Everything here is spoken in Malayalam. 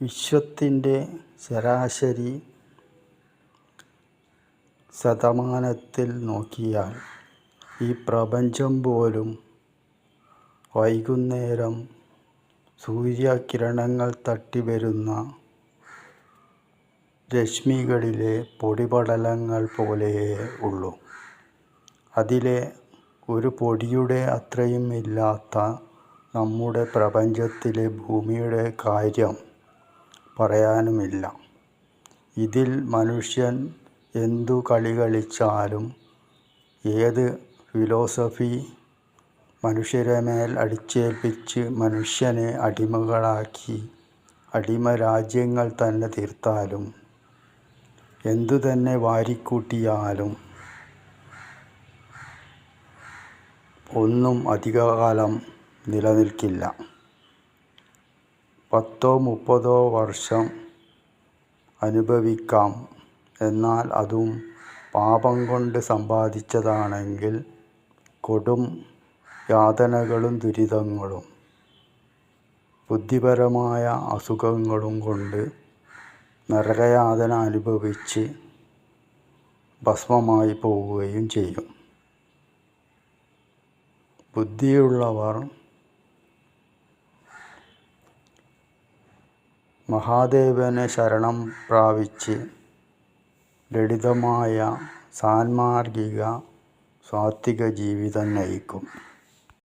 വിശ്വത്തിൻ്റെ ശരാശരി ശതമാനത്തിൽ നോക്കിയാൽ ഈ പ്രപഞ്ചം പോലും വൈകുന്നേരം സൂര്യകിരണങ്ങൾ തട്ടിവരുന്ന രശ്മികളിലെ പൊടിപടലങ്ങൾ പോലെയേ ഉള്ളൂ. അതിലെ ഒരു പൊടിയുടെ അത്രയും ഇല്ലാത്ത നമ്മുടെ പ്രപഞ്ചത്തിലെ ഭൂമിയുടെ കാര്യം പറയാനുമില്ല. ഇതിൽ മനുഷ്യൻ എന്തു കളി കളിച്ചാലും, ഏത് ഫിലോസഫി മനുഷ്യരെ മേൽ അടിച്ചേൽപ്പിച്ച് മനുഷ്യനെ അടിമകളാക്കി അടിമരാജ്യങ്ങൾ തന്നെ തീർത്താലും, എന്തുതന്നെ വാരിക്കൂട്ടിയാലും ഒന്നും അധികകാലം നിലനിൽക്കില്ല. 10-30 വർഷം അനുഭവിക്കാം. എന്നാൽ അതും പാപം കൊണ്ട് സമ്പാദിച്ചതാണെങ്കിൽ കൊടും യാതനകളും ദുരിതങ്ങളും ബുദ്ധിപരമായ അസുഖങ്ങളും കൊണ്ട് നരകയാതന അനുഭവിച്ച് ഭസ്മമായി പോവുകയും ചെയ്യും. ബുദ്ധിയുള്ളവർ മഹാദേവനെ ശരണം പ്രാപിച്ച് ലളിതമായ സാൻമാർഗിക സാത്വിക ജീവിതം നയിക്കും.